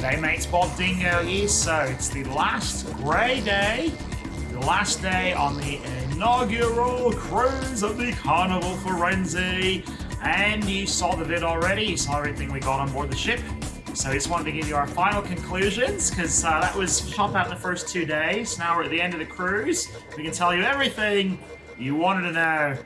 Hey mates, Bob Dingo here. So it's the last grey day, the last day on the inaugural cruise of the Carnival Firenze. And you saw the vid already, you saw everything we got on board the ship. So we just wanted to give you our final conclusions, because that was shot out in the first 2 days. Now we're at the end of the cruise. We can tell you everything you wanted to know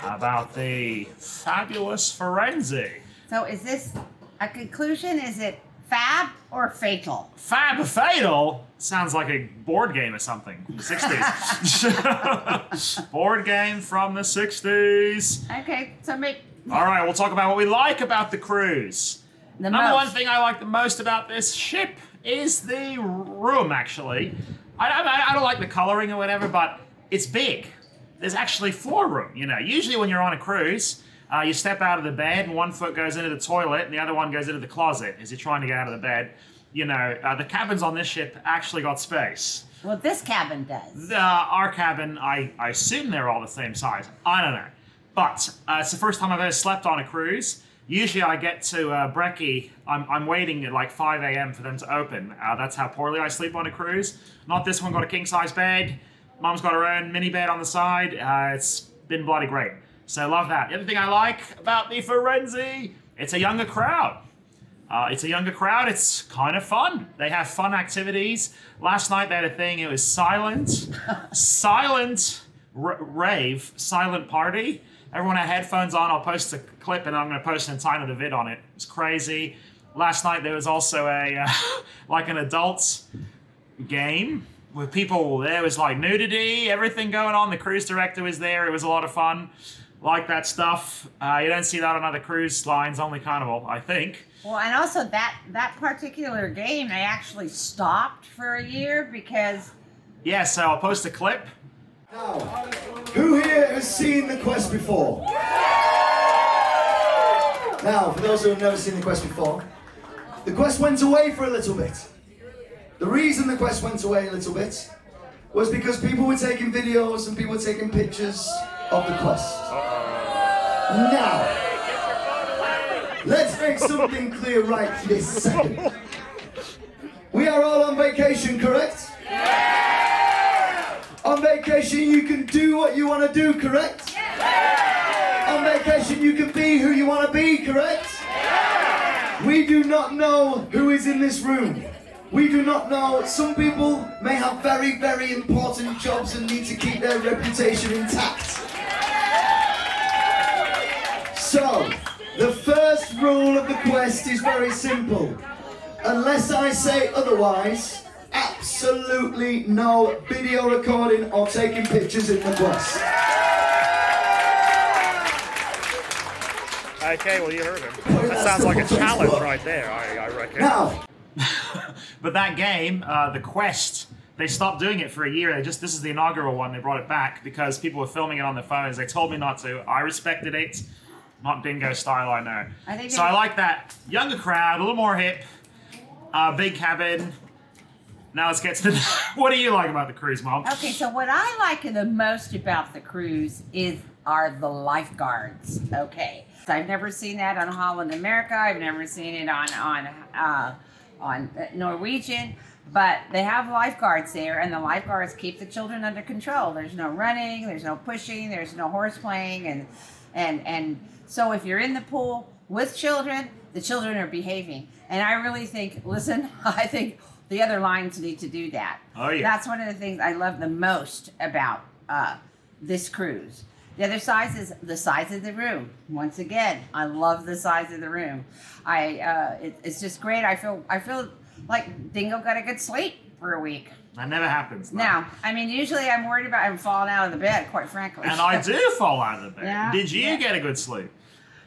about the fabulous Firenze. So is this a conclusion? Is it fab or fatal? Fab fatal sounds like a board game or something from the 60s. Board game from the 60s. Okay, so make... All right, we'll talk about what we like about the cruise. Number one thing I like the most about this ship is the room, actually. I don't like the coloring or whatever, but it's big. There's actually floor room, you know. Usually when you're on a cruise, you step out of the bed and one foot goes into the toilet and the other one goes into the closet as you're trying to get out of the bed. You know, the cabins on this ship actually got space. Well, this cabin does. Our cabin, I assume they're all the same size. I don't know. But it's the first time I've ever slept on a cruise. Usually I get to Brekkie, I'm waiting at like 5 a.m. for them to open. That's how poorly I sleep on a cruise. Not this one, got a king-size bed. Mom's got her own mini bed on the side. It's been bloody great. So I love that. The other thing I like about the Firenze, it's a younger crowd. It's kind of fun. They have fun activities. Last night they had a thing, it was silent rave, silent party. Everyone had headphones on. I'll post a clip and I'm going to post an entire vid on it. It's crazy. Last night there was also a like an adults game with people. There was like nudity, everything going on. The cruise director was there. It was a lot of fun. Like that stuff. You don't see that on other cruise lines, only Carnival, I think. Well, and also that particular game, they actually stopped for a year because... Yeah, so I'll post a clip. Now, who here has seen the quest before? Now, for those who have never seen the quest before, the quest went away for a little bit. The reason the quest went away a little bit was because people were taking videos and people were taking pictures of the quest. Now, let's make something clear right this second. We are all on vacation, correct? On vacation, you can do what you want to do, correct? Yeah. On vacation, you can be who you want to be, correct? Yeah. We do not know who is in this room. We do not know. Some people may have very, very important jobs and need to keep their reputation intact. So, the first rule of the quest is very simple. Unless I say otherwise, absolutely no video recording or taking pictures in the quest. Okay, well you heard him. That sounds like a challenge right there, I reckon. Now. But that game, the quest, they stopped doing it for a year. This is the inaugural one. They brought it back because people were filming it on their phones. They told me not to. I respected it. Not Dingo style, I know. I like that younger crowd, a little more hip, big cabin. Now let's get to the... What do you like about the cruise, Mom? Okay, so what I like the most about the cruise are the lifeguards. Okay, so I've never seen that on Holland America. I've never seen it on Norwegian, but they have lifeguards there, and the lifeguards keep the children under control. There's no running, there's no pushing, there's no horseplaying, and so if you're in the pool with children, the children are behaving. And I really think, I think the other lines need to do that. Oh, yeah. That's one of the things I love the most about this cruise. The other size is the size of the room. Once again, I love the size of the room. It's just great. I feel like Dingo got a good sleep for a week. That never happens. No. Now, I mean, usually I'm worried about him falling out of the bed, quite frankly. And I do fall out of the bed. Yeah, Did you get a good sleep?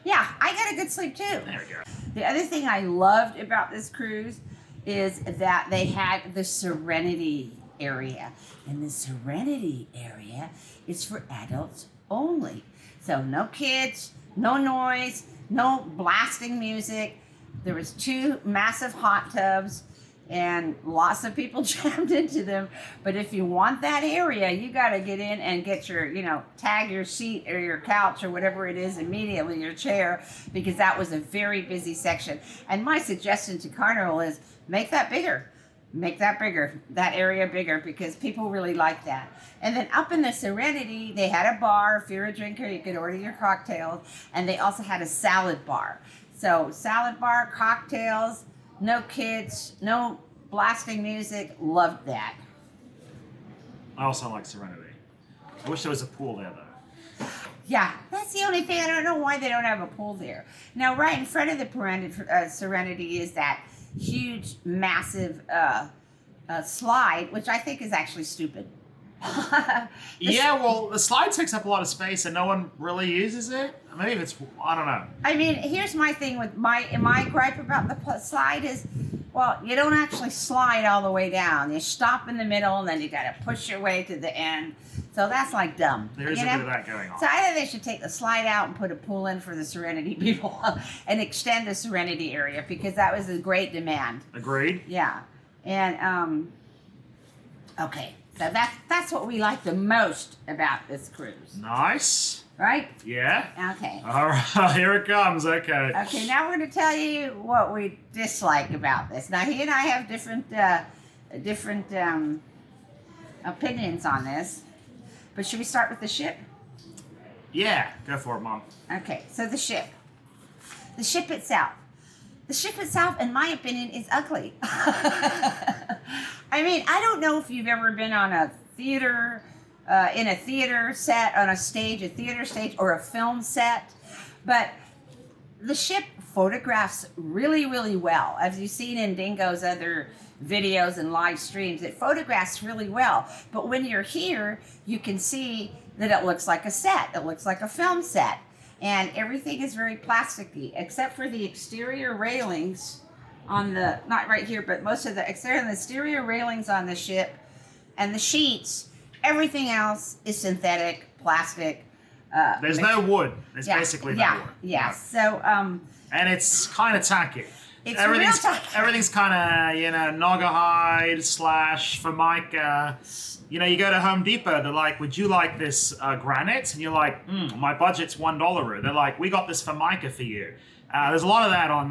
Yeah, I got a good sleep too. There we go. The other thing I loved about this cruise is that they had the serenity area. And the serenity area is for adults only. So no kids, no noise, no blasting music. There was 2 massive hot tubs and lots of people jammed into them. But if you want that area, you got to get in and get your, tag your seat or your couch or whatever it is immediately, your chair, because that was a very busy section. And my suggestion to Carnival is make that bigger. Make that bigger, that area bigger, because people really like that. And then up in the Serenity, they had a bar. If you're a drinker, you could order your cocktails. And they also had a salad bar. So salad bar, cocktails, no kids, no blasting music. Loved that. I also like Serenity. I wish there was a pool there, though. Yeah, that's the only thing. I don't know why they don't have a pool there. Now, right in front of the Serenity is that huge, massive slide, which I think is actually stupid. Yeah, well, the slide takes up a lot of space and no one really uses it. Maybe if it's, I don't know. I mean, here's my thing with my gripe about the slide is, well, you don't actually slide all the way down. You stop in the middle and then you got to push your way to the end. So that's like dumb. There is a bit of that going on. So I think they should take the slide out and put a pool in for the Serenity people and extend the Serenity area, because that was a great demand. Agreed. Yeah. And, okay. So that's what we like the most about this cruise. Nice. Right? Yeah. Okay. All right, here it comes. Okay. Okay, now we're going to tell you what we dislike about this. Now, he and I have different opinions on this. But should we start with the ship? Yeah, go for it, Mom. Okay, so the ship. The ship itself. The ship itself, in my opinion, is ugly. I mean, I don't know if you've ever been on a theater, in a theater set, on a stage, a theater stage, or a film set, but the ship photographs really, really well. As you've seen in Dingo's other videos and live streams, it photographs really well. But when you're here, you can see that it looks like a set. It looks like a film set. And everything is very plasticky, except for the exterior railings on the, not right here, but most of the exterior railings on the ship and the sheets. Everything else is synthetic, plastic. There's no wood. There's basically no wood. Yeah. So, and it's kind of tacky. It's real tacky. Everything's kind of, Naugahyde / Formica. You go to Home Depot, they're like, would you like this granite? And you're like, my budget's $1. They're like, we got this Formica for you. There's a lot of that on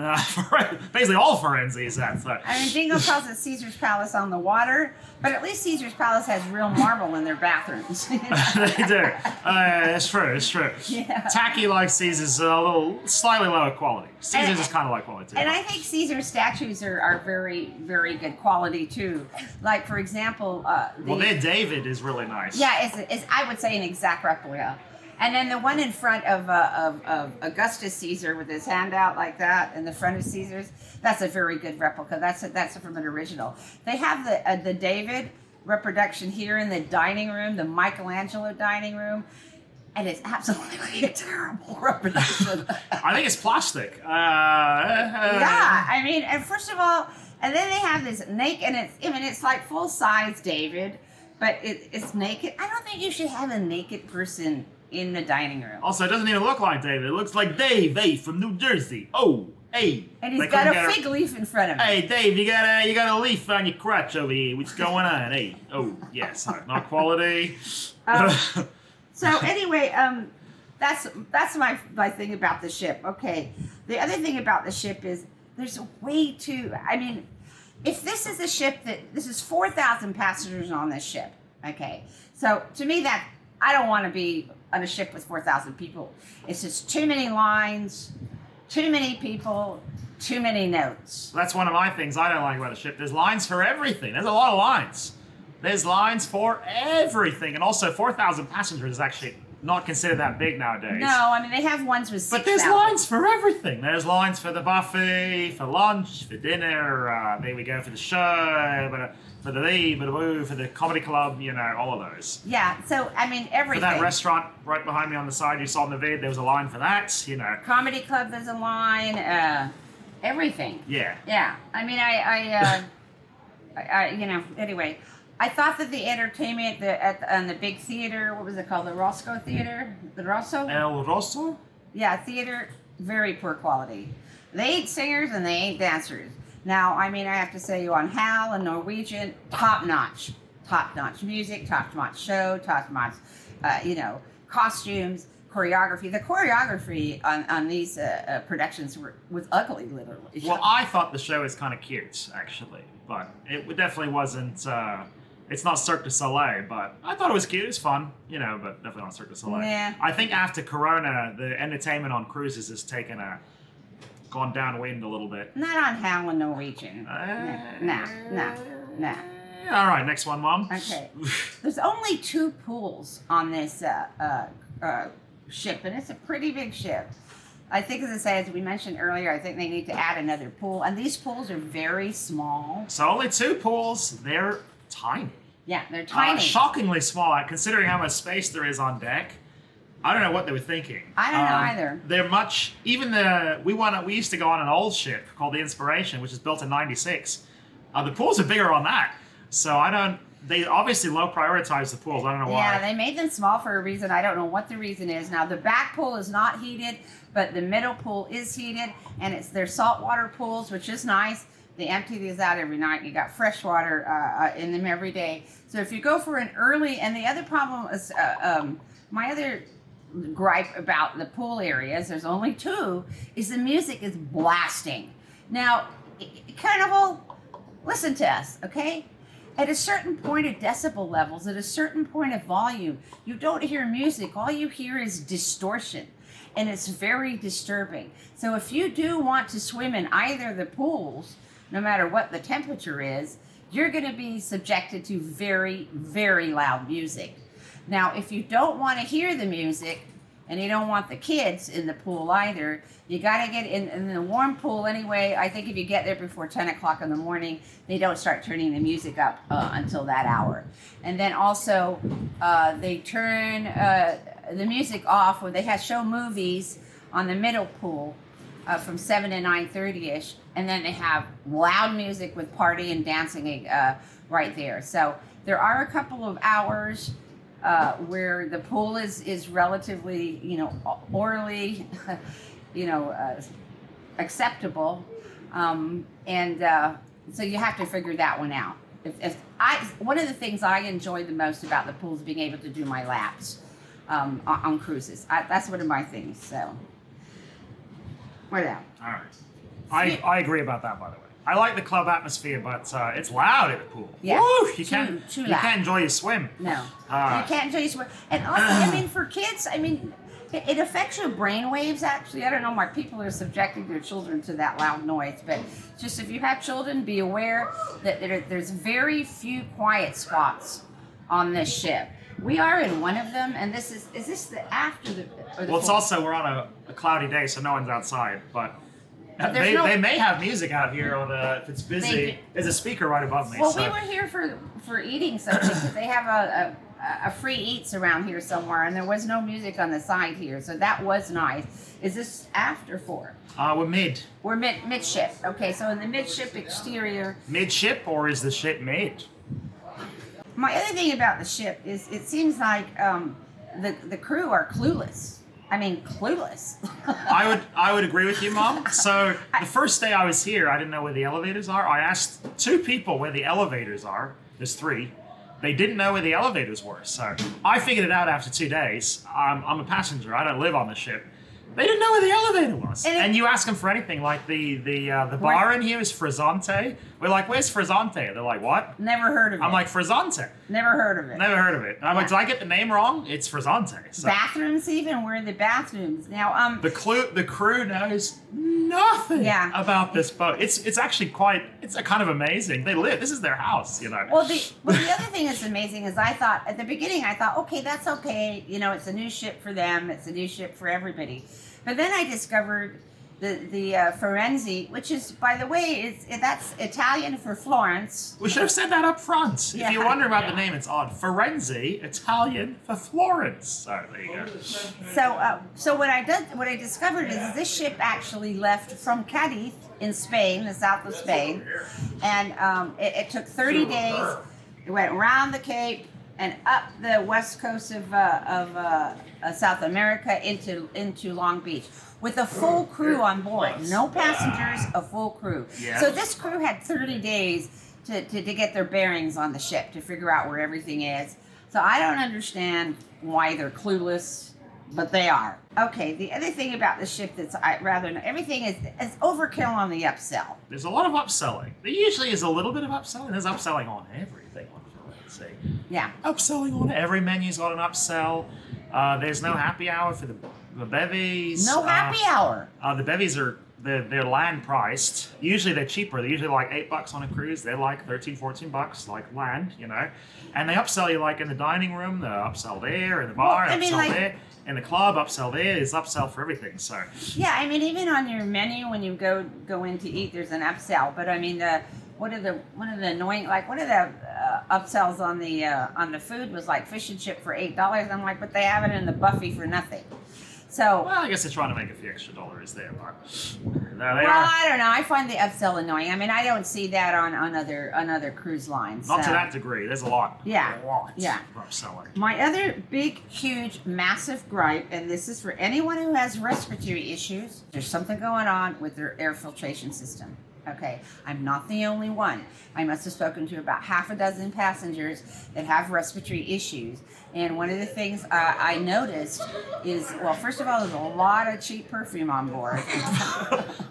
basically all Firenze is that. So. I mean, Dingo calls it Caesar's Palace on the water, but at least Caesar's Palace has real marble in their bathrooms. They do. It's true. Yeah. Tacky like Caesar's a little slightly lower quality. Caesar's is kind of like quality too. And I think Caesar's statues are very, very good quality too. Like, for example, their David is really nice. Yeah, it's I would say an exact replica. And then the one in front of Augustus Caesar with his hand out like that in the front of Caesar's, that's a very good replica. That's from an original. They have the David reproduction here in the dining room, the Michelangelo dining room, and it's absolutely a terrible reproduction. I think it's plastic. Yeah, I mean, and first of all, and then they have this naked, and it's like full size David, but it's naked. I don't think you should have a naked person in the dining room. Also, it doesn't even look like David. It looks like Dave, hey, from New Jersey. Oh, hey. And he's got a fig leaf in front of him. Hey, Dave, you got a leaf on your crotch over here. What's going on? Hey, oh, yes, not quality. So anyway, that's my thing about the ship. Okay, the other thing about the ship is there's way too. I mean, if this is a ship this is 4,000 passengers on this ship. Okay, so to me that I don't want to be on a ship with 4,000 people. It's just too many lines, too many people, too many notes. That's one of my things I don't like about the ship. There's lines for everything. There's a lot of lines. There's lines for everything. And also 4,000 passengers is actually not considered that big nowadays. No, I mean, they have ones with 6,000. But there's lines for everything. There's lines for the buffet, for lunch, for dinner, maybe we go for the show, for the comedy club, all of those. Yeah, so, I mean, everything. For that restaurant right behind me on the side you saw in the vid, there was a line for that, Comedy club, there's a line, everything. Yeah. Yeah, I mean, anyway. I thought that the entertainment on the big theater, what was it called, the Roscoe Theater? The Rosso? El Rosso? Yeah, theater, very poor quality. They ain't singers and they ain't dancers. Now, I mean, I have to say, on HAL and Norwegian, top-notch. Top-notch music, top-notch show, top-notch, costumes. choreography. The choreography on these productions was ugly, literally. Well, I thought the show was kind of cute, actually, but it definitely wasn't. It's not Cirque du Soleil, but I thought it was cute. It was fun, but definitely not Cirque du Soleil. Yeah. I think after Corona, the entertainment on cruises has gone downwind a little bit. Not on Howlin' Norwegian. No. All right, next one, Mom. Okay. There's only 2 pools on this ship, and it's a pretty big ship. I think, as we mentioned earlier, I think they need to add another pool, and these pools are very small. So only 2 pools. They're tiny. Yeah, they're tiny. Shockingly small, considering how much space there is on deck. I don't know what they were thinking. I don't know either. They're much. Even we used to go on an old ship called the Inspiration, which was built in '96. The pools are bigger on that. So they obviously low prioritize the pools. I don't know why. Yeah, they made them small for a reason. I don't know what the reason is. Now, the back pool is not heated, but the middle pool is heated, and they're saltwater pools, which is nice. They empty these out every night. You got fresh water in them every day. So if you go for an early, and the other problem is, my other gripe about the pool areas, there's only 2, is the music is blasting. Now, Carnival, listen to us, okay? At a certain point of decibel levels, at a certain point of volume, you don't hear music. All you hear is distortion, and it's very disturbing. So if you do want to swim in either of the pools, no matter what the temperature is, you're going to be subjected to very, very loud music. Now, if you don't want to hear the music, and you don't want the kids in the pool either, you got to get in the warm pool anyway. I think if you get there before 10 o'clock in the morning, they don't start turning the music up until that hour. And then also, they turn the music off when they show movies on the middle pool from 7 to 9:30ish, and then they have loud music with party and dancing right there. So there are a couple of hours where the pool is relatively, orally, acceptable, and so you have to figure that one out. One of the things I enjoy the most about the pool is being able to do my laps on cruises. That's one of my things. So, what else? All right, I agree about that. By the way, I like the club atmosphere, but it's loud at the pool. Yeah, woo, you too can't loud. Enjoy your swim. No, you can't enjoy your swim. And also, for kids, it affects your brain waves. Actually, I don't know why people are subjecting their children to that loud noise, but just if you have children, be aware that there's very few quiet spots on this ship. We are in one of them, and is this the after the? Or the Well, it's also we're on a cloudy day, so no one's outside, but. They may have music out here, if it's busy. There's a speaker right above me. Well, we were here for eating something because they have a free eats around here somewhere, and there was no music on the side here, so that was nice. Is this after 4? We're mid. We're midship. Okay, so in the midship exterior. Midship, or is the ship mid? My other thing about the ship is it seems like the crew are clueless. Clueless. I would agree with you, Mom. So the first day I was here, I didn't know where the elevators are. I asked 2 people where the elevators are. There's 3. They didn't know where the elevators were. So I figured it out after 2 days. I'm a passenger. I don't live on the ship. They didn't know where the elevator was. And you ask them for anything, like the bar in here is Frizzante. We're like, where's Frizzante? They're like, what? Never heard of it. I'm like, Frizzante. Never heard of it. Never heard of it. And I'm like, did I get the name wrong? It's Frizzante. So, bathrooms even? Where are the bathrooms? Now, the crew knows nothing about this boat. It's actually it's kind of amazing. They live. This is their house, Well, the other thing that's amazing is at the beginning, okay, that's okay. It's a new ship for them. It's a new ship for everybody. But then I discovered the Firenze, which is, by the way, that's Italian for Florence. We should have said that up front. If you're wondering about the name, it's odd. Firenze, Italian for Florence. So there you go. So what I discovered is this ship actually left from Cadiz in Spain, the south of Spain, and it took 30 days. It went around the Cape and up the west coast of South America into Long Beach with a full crew on board. No passengers, a full crew. Yeah. So this crew had 30 days to get their bearings on the ship, to figure out where everything is. So I don't understand why they're clueless. but they are. Okay, the other thing about the ship that's everything is overkill on the upsell. There's a lot of upselling. There usually is a little bit of upselling. There's upselling on everything on Firenze. Yeah. Upselling on every menu's got an upsell. There's no happy hour for the bevies. No happy hour. The bevies they're land priced. Usually they're cheaper. They're usually like $8 on a cruise. They're like $13-14 like land, you know. And they upsell you like in the dining room, the upsell there, in the bar, upsell there. In the club, upsell there. There's upsell for everything. So yeah, I mean, even on your menu when you go in to eat, there's an upsell. But I mean, one of the upsells on the food was like fish and chip for $8. I'm like, but they have it in the buffet for nothing. So well, I guess they're trying to make a few extra dollars there, but there they well, are. I don't know. I find the upsell annoying. I mean, I don't see that on other cruise lines. Not so. to that degree. There's a lot. Yeah. A lot Yeah. of upselling. My other big, huge, massive gripe, and this is for anyone who has respiratory issues, there's something going on with their air filtration system. Okay, I'm not the only one. I must have spoken to about half a dozen passengers that have respiratory issues. And one of the things I noticed is, well, first of all, there's a lot of cheap perfume on board.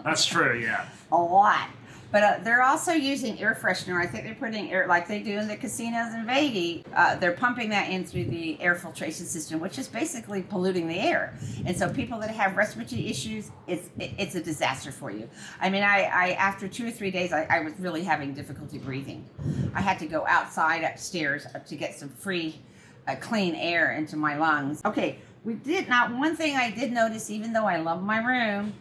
That's true, yeah. A lot. But they're also using air freshener. I think they're putting air, like they do in the casinos in Vegas. They're pumping that in through the air filtration system, which is basically polluting the air. And so people that have respiratory issues, it's a disaster for you. I mean, I after 2 or 3 days, I was really having difficulty breathing. I had to go outside upstairs to get some free, clean air into my lungs. Okay, one thing I did notice, even though I love my room,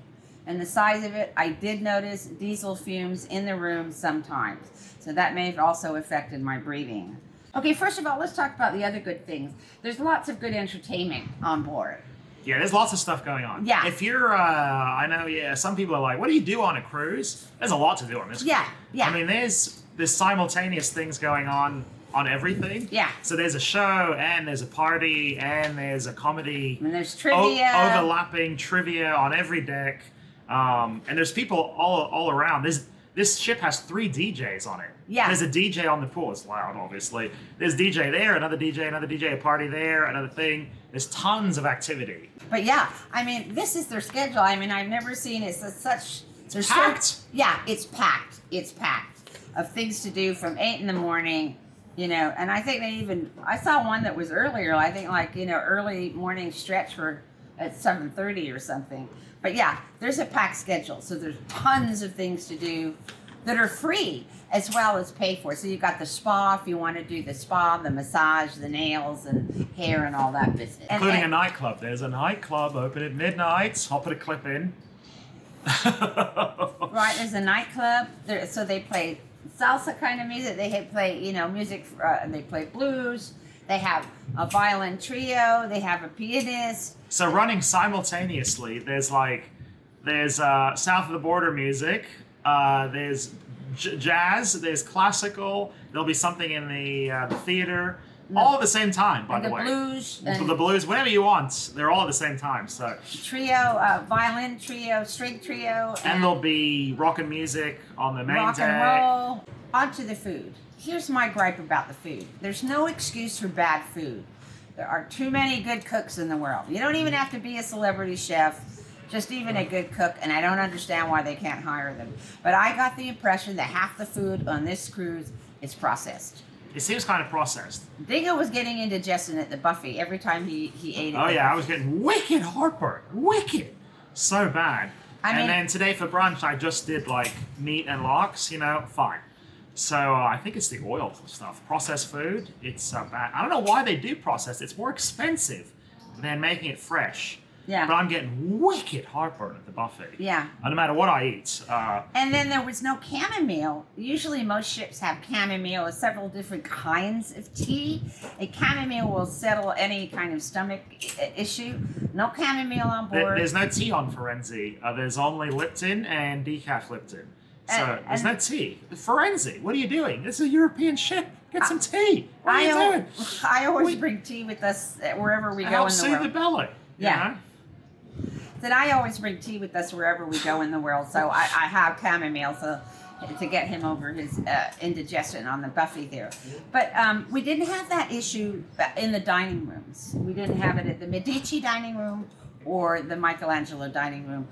and the size of it, I did notice diesel fumes in the room sometimes. So that may have also affected my breathing. Okay, first of all, let's talk about the other good things. There's lots of good entertainment on board. Yeah, there's lots of stuff going on. Yeah. If you're, I know, yeah, some people are like, what do you do on a cruise? There's a lot to do on this cruise. Yeah. I mean, there's simultaneous things going on everything. Yeah. So there's a show, and there's a party, and there's a comedy. And there's trivia. Overlapping trivia on every deck. And there's people all around. This ship has 3 DJs on it. Yeah. There's a DJ on the pool. It's loud, obviously. There's DJ there, another DJ, a party there, another thing. There's tons of activity. But yeah, I mean, this is their schedule. I mean, I've never seen it such. It's packed. Yeah, it's packed. It's packed of things to do from 8 in the morning. You know, and I think I saw one that was earlier. I think early morning stretch at 7:30 or something. But yeah, there's a packed schedule. So there's tons of things to do that are free as well as paid for. So you've got the spa if you want to do the spa, the massage, the nails and hair and all that business. Including a nightclub. There's a nightclub open at midnight. I'll put a clip in. Right, there's a nightclub. So they play salsa kind of music. They play, music. They play blues. They have a violin trio. They have a pianist. So running simultaneously, there's south of the border music. There's jazz. There's classical. There'll be something in the theater. All at the same time, by the way. The blues, whatever you want. They're all at the same time. So trio, violin trio, string trio. And there'll be rock and music on the main rock deck. And roll. On to the food. Here's my gripe about the food. There's no excuse for bad food. There are too many good cooks in the world. You don't even have to be a celebrity chef, just even a good cook, and I don't understand why they can't hire them. But I got the impression that half the food on this cruise is processed. It seems kind of processed. Dingo was getting indigestion at the buffet every time he ate it. Oh yeah, I was getting wicked heartburn. Wicked. So bad. And then today for brunch, I just did like meat and lox, fine. So I think it's the oil stuff. Processed food, it's bad. I don't know why they do processed. It's more expensive than making it fresh. Yeah. But I'm getting wicked heartburn at the buffet. Yeah. No matter what I eat. And then there was no chamomile. Usually most ships have chamomile or several different kinds of tea. A chamomile will settle any kind of stomach issue. No chamomile on board. There's no tea on Firenze. There's only Lipton and decaf Lipton. So there's no tea. Firenze, what are you doing? It's a European ship. Get some tea. What are you doing? I always bring tea with us wherever we go in the world. Soothe the belly. Yeah. That I always bring tea with us wherever we go in the world. So I have chamomile. So, to get him over his indigestion on the buffet there. But we didn't have that issue in the dining rooms. We didn't have it at the Medici dining room or the Michelangelo dining room.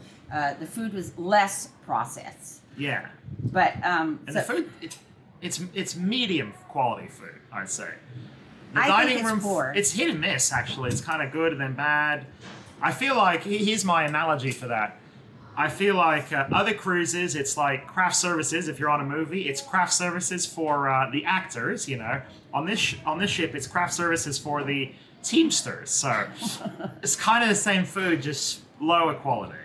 The food was less processed. Yeah. But And the food, it's medium quality food, I'd say. The I dining think it's room, poor. it's hit and miss, actually. It's kind of good and then bad. I feel like, here's my analogy for that. I feel like other cruises, it's like craft services. If you're on a movie, it's craft services for the actors, you know. On this ship, it's craft services for the teamsters. So it's kind of the same food, just lower quality.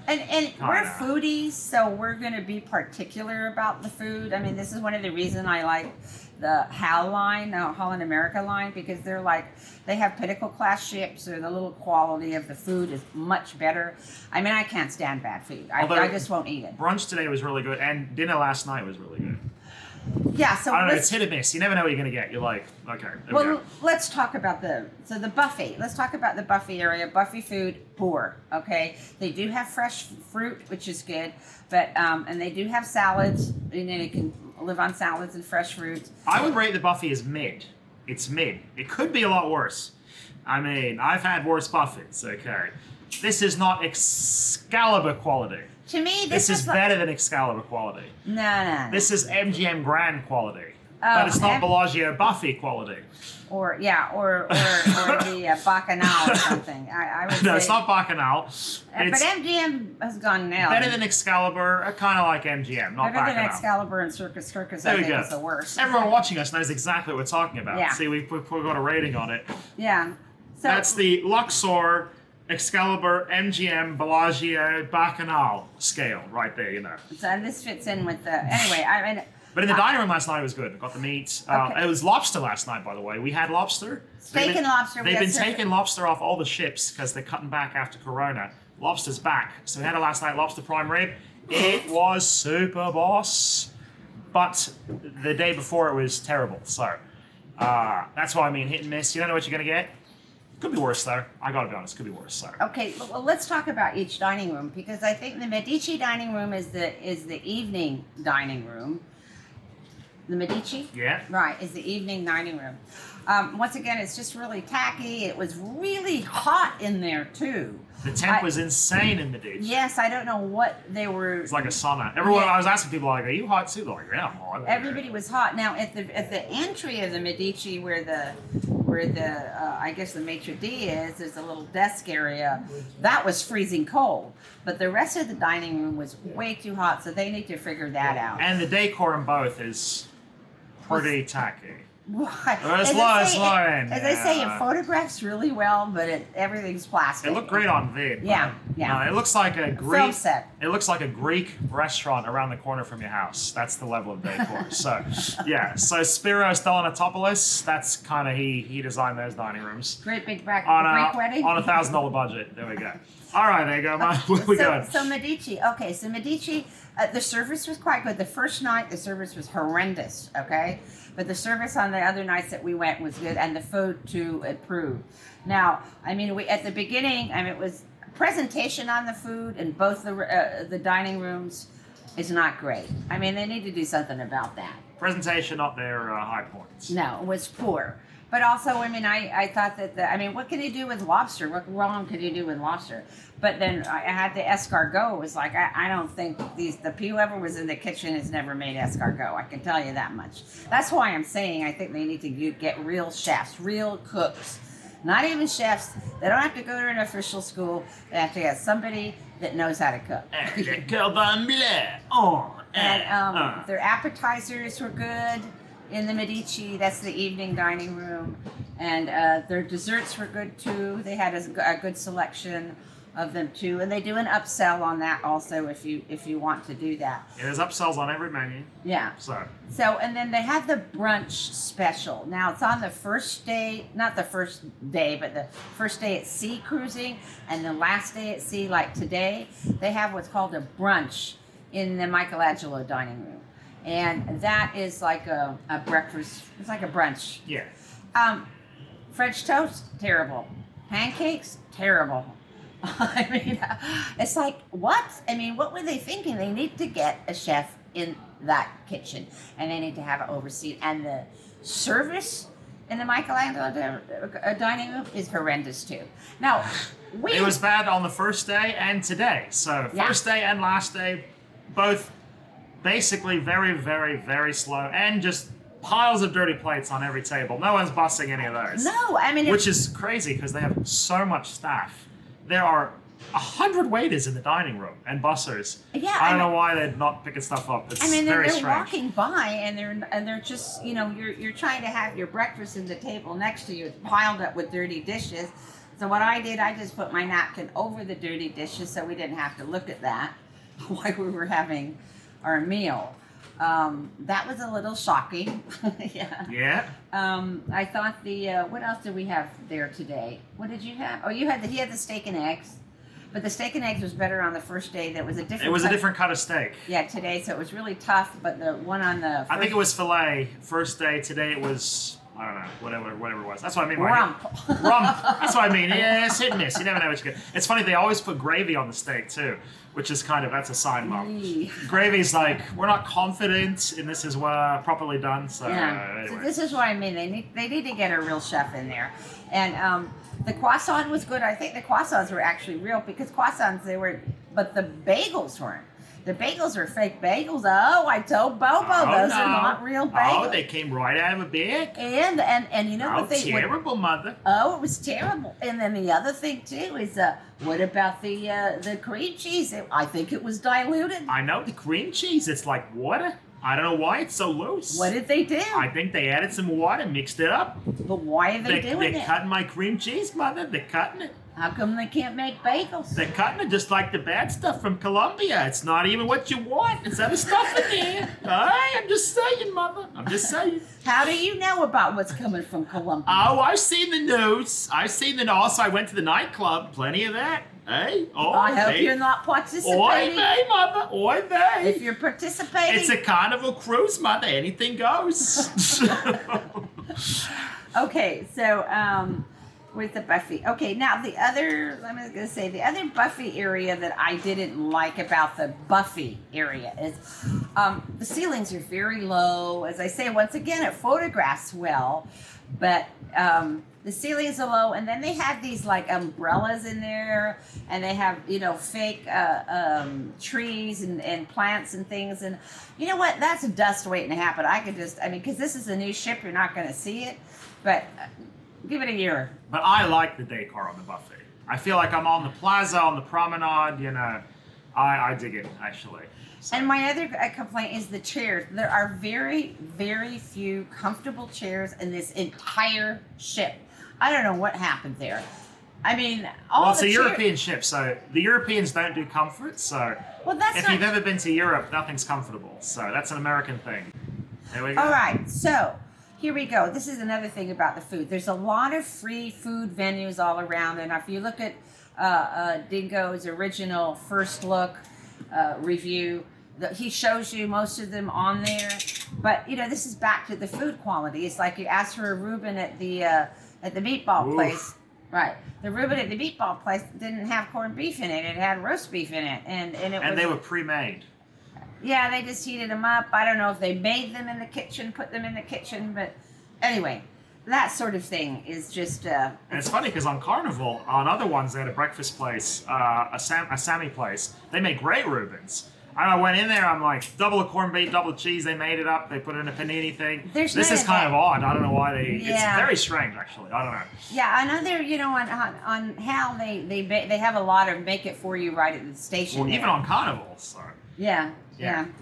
And we're Kinda. foodies, so we're going to be particular about the food. I mean, this is one of the reasons I like the HAL line, Holland America line, because they have pinnacle class ships, or the little quality of the food is much better. I mean, I can't stand bad food. I just won't eat it. Brunch today was really good, and dinner last night was really good. Yeah, so I don't know, it's hit or miss. You never know what you're going to get. You're like, okay, there we well, go. let's talk about the buffet. Let's talk about the buffet area. Buffet food, poor. Okay, they do have fresh fruit, which is good, but and they do have salads. You know, you can live on salads and fresh fruits. I would rate the buffet as mid. It's mid. It could be a lot worse. I mean, I've had worse buffets. Okay, this is not Excalibur quality. To me, This is better than Excalibur quality. No. This is MGM Grand quality. Oh, But it's not Bellagio Buffy quality. or the Bacchanal or something. I would No, say, it's not Bacchanal. But It's MGM has gone now. better than Excalibur, kind of like MGM, not Better than Bacchanal. Excalibur and Circus. There I we think go. is the worst. Everyone watching us knows exactly what we're talking about. Yeah. See, we've got a rating on it. Yeah. So That's the Luxor, Excalibur, MGM, Bellagio, Bacchanal scale right there, you know. So this fits in with the anyway. I mean, But in the dining room last night, it was good. Got the meat. Okay. It was lobster last night, by the way. We had lobster. Steak and lobster, we They've had been surf- taking lobster off all the ships because they're cutting back after Corona. Lobster's back. So we had it last night, lobster prime rib. It was super, boss. But the day before, it was terrible. So that's why I mean hit and miss. You don't know what you're going to get. Could be worse, though. I got to be honest. Could be worse. So. okay, well, let's talk about each dining room, because I think the Medici dining room is the evening dining room. The Medici? Yeah. Right, is the evening dining room. Once again, it's just really tacky. It was really hot in there, too. The temp was insane in Medici. Yes, I don't know what they were. It's like a sauna. Everyone, Yeah. I was asking people, like, are you hot too? They're like, yeah, I'm hot. Everybody was hot. Now at the entry of the Medici, where the I guess the maitre d' is, there's a little desk area. That was freezing cold, but the rest of the dining room was way too hot. So they need to figure that out. And the decor in both is pretty tacky. Why? It's low end, As I say, it yeah. photographs really well, but everything's plastic. It looked great on vid. Yeah, but, yeah. it looks like a Film Greek. set. It looks like a Greek restaurant around the corner from your house. That's the level of decor. So, yeah. So Spiros Stelianotopoulos, that's kind of he designed those dining rooms Great big on Greek wedding. on $1,000 budget. There we go. All right, there you go, man. What we got? So Medici, okay, so Medici, the service was quite good. The first night, the service was horrendous, okay? But the service on the other nights that we went was good, and the food, too, improved. Now, I mean, we at the beginning, I mean, it was presentation on the food in both the dining rooms is not great. I mean, they need to do something about that. Presentation not their high points. No, it was poor. But also, I mean, I thought that, what can you do with lobster? What wrong could you do with lobster? But then I had the escargot. It was like, I don't think whoever was in the kitchen has never made escargot. I can tell you that much. That's why I'm saying I think they need to get real chefs, real cooks. Not even chefs. They don't have to go to an official school. They have to get somebody that knows how to cook. And their appetizers were good in the Medici. That's the evening dining room. And their desserts were good too. They had a good selection of them too. And they do an upsell on that also if you want to do that. Yeah, there's upsells on every menu. Yeah. So And then they have the brunch special. Now it's on the first day, not the first day, but the first day at sea cruising and the last day at sea, like today, they have what's called a brunch in the Michelangelo dining room. And that is like a breakfast, it's like a brunch. yeah. French toast, terrible. Pancakes, terrible. I mean, it's like, what? I mean, what were they thinking? They need to get a chef in that kitchen, and they need to have it overseen. And the service in the Michelangelo dining room is horrendous too. Now, it was bad on the first day and today. So first day and last day, both basically very, very, very slow, and just piles of dirty plates on every table. No one's bussing any of those. No, I mean, which is crazy because they have so much staff. There are 100 waiters in the dining room and bussers. Yeah, I don't know why they're not picking stuff up. It's they're very strange. walking by and they're just, you know, you're trying to have your breakfast in the table next to you. It's piled up with dirty dishes. So what I did, I just put my napkin over the dirty dishes so we didn't have to look at that while we were having our meal. That was a little shocking. Yeah. I thought what else did we have there today? What did you have? Oh, he had the steak and eggs. But the steak and eggs was better on the first day. That was a different. It was a different cut of steak. Yeah, today, so it was really tough. But the one on the I think it was filet first day. Today it was, I don't know, whatever it was. That's what I mean. Rump. Rump. That's what I mean. Yeah, it's hit and miss. You never know what you get. It's funny, they always put gravy on the steak too, which is that's a sign bump. Gravy's like, we're not confident in this is properly done. So, anyway. So this is what I mean. They need to get a real chef in there. And the croissant was good. I think the croissants were actually real, because croissants but the bagels weren't. The bagels are fake bagels. Oh, I told Bobo those are not real bagels. Oh, they came right out of a bag. And you know what they terrible, mother. Oh, it was terrible. And then the other thing too is what about the cream cheese? I think it was diluted. I know, the cream cheese. It's like water. I don't know why it's so loose. What did they do? I think they added some water, mixed it up. But why are they doing it? They're cutting my cream cheese, mother. They're cutting it. How come they can't make bagels? They're cutting it just like the bad stuff from Colombia. It's not even what you want. There's other stuff in there. I'm just saying, mother. I'm just saying. How do you know about what's coming from Colombia? Oh, I've seen the news. Also, I went to the nightclub. Plenty of that. Hey, I hope you're not participating. Oy vey, mother. Oy vey. If you're participating. It's a Carnival cruise, mother. Anything goes. Okay, so with the buffet. Okay, now the other buffet area that I didn't like about the buffet area is the ceilings are very low. As I say, once again, it photographs well, but the ceilings are low, and then they have these like umbrellas in there, and they have, you know, fake trees and plants and things, and you know what? That's dust waiting to happen. Because this is a new ship, you're not going to see it, but give it a year. But I like the decor on the buffet. I feel like I'm on the plaza, on the promenade, you know. I dig it, actually. So. And my other complaint is the chairs. There are very, very few comfortable chairs in this entire ship. I don't know what happened there. I mean, it's a European ship, so the Europeans don't do comfort, so if you've ever been to Europe, nothing's comfortable. So that's an American thing. There we go. All right, so here we go. This is another thing about the food. There's a lot of free food venues all around, and if you look at Dingo's original first look review, he shows you most of them on there. But, you know, this is back to the food quality. It's like you ask for a Reuben at the meatball place. Right. The Reuben at the meatball place didn't have corned beef in it. It had roast beef in it. And they were pre-made. Yeah, they just heated them up. I don't know if they made them in the kitchen, put them in the kitchen. But anyway, that sort of thing is just... and it's funny because on Carnival, on other ones, they had a breakfast place, a Sammy place. They make great Reubens. I went in there, I'm like, double of corned beef, double cheese. They made it up. They put it in a panini thing. This is kind of odd. I don't know why they... Yeah. It's very strange, actually. I don't know. Yeah, another, you know, on how they have a lot of make it for you right at the station. Well, even on Carnival, so... Yeah.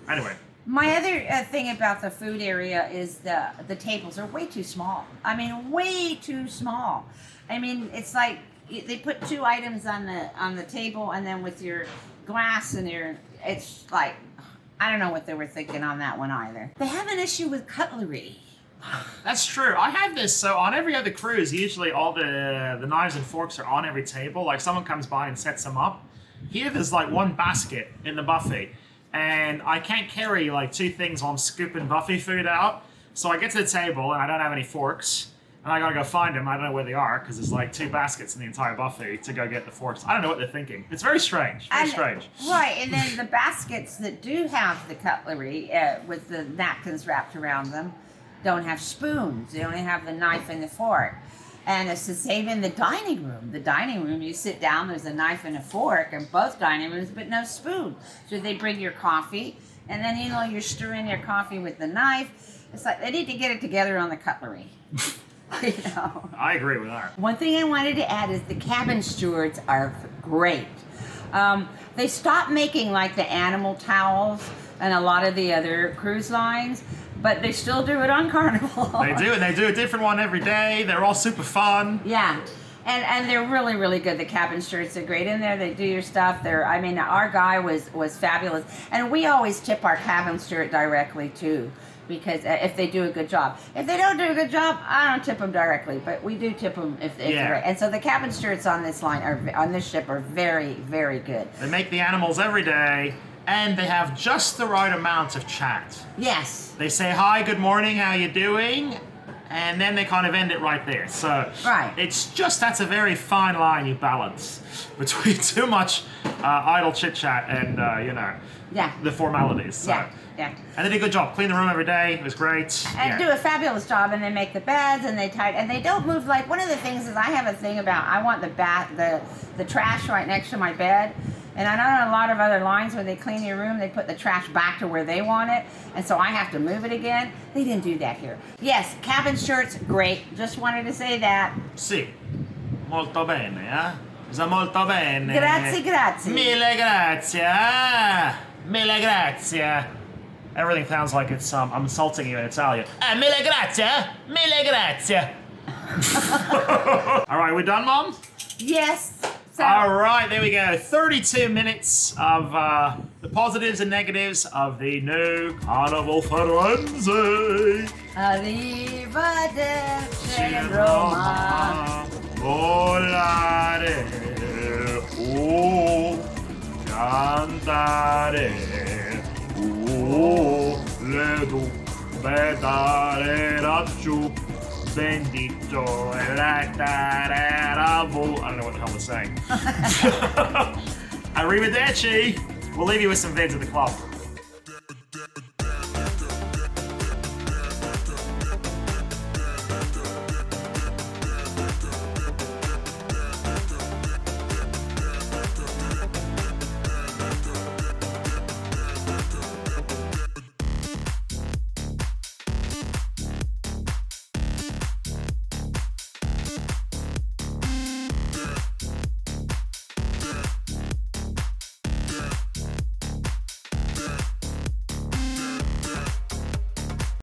Anyway. My other thing about the food area is the tables are way too small. I mean, way too small. I mean, it's like they put 2 items on the table, and then with your glass and it's like, I don't know what they were thinking on that one either. They have an issue with cutlery. That's true. I have this. So on every other cruise, usually all the knives and forks are on every table. Like someone comes by and sets them up. Here, there's like one basket in the buffet. And I can't carry like 2 things while I'm scooping buffet food out. So I get to the table and I don't have any forks. and I gotta go find them. I don't know where they are because there's like 2 baskets in the entire buffet to go get the forks. I don't know what they're thinking. It's very strange. Very strange. Right, and then the baskets that do have the cutlery with the napkins wrapped around them don't have spoons. They only have the knife and the fork. And it's the same in the dining room. The dining room, you sit down, there's a knife and a fork in both dining rooms, but no spoon. So they bring your coffee, and then you're stirring your coffee with the knife. It's like they need to get it together on the cutlery. I agree with that. One thing I wanted to add is the cabin stewards are great. They stopped making like the animal towels and a lot of the other cruise lines, but they still do it on Carnival. They do, and they do a different one every day. They're all super fun. Yeah. And they're really, really good. The cabin stewards are great in there. They do your stuff. Our guy was fabulous. And we always tip our cabin steward directly too, because if they do a good job. If they don't do a good job, I don't tip them directly, but we do tip them if they're great. And so the cabin stewards on this ship are very, very good. They make the animals every day, and they have just the right amount of chat. Yes. They say, hi, good morning, how you doing? And then they kind of end it right there. So that's a very fine line you balance between too much idle chit-chat and, the formalities. So. Yeah. And they did a good job. Clean the room every day. It was great. And do a fabulous job. And they make the beds and they don't move. Like one of the things is I have a thing about I want the trash right next to my bed. And I know a lot of other lines when they clean your room, they put the trash back to where they want it. And so I have to move it again. They didn't do that here. Yes, cabin shirts, great. Just wanted to say that. Sì, molto bene, eh? Molto bene. Grazie. Mille grazie, mille grazie. Everything sounds like it's I'm insulting you in Italian. Mille grazie, mille grazie. All right, we done, Mom? Yes. So, all right, there we go. 32 minutes of the positives and negatives of the new Carnival Firenze. Arrivederci Roma. Volare, cantare, ledu, bedare laggiù. Bendito I don't know what the hell they're saying. Arrivederci. We'll leave you with some vids at the club.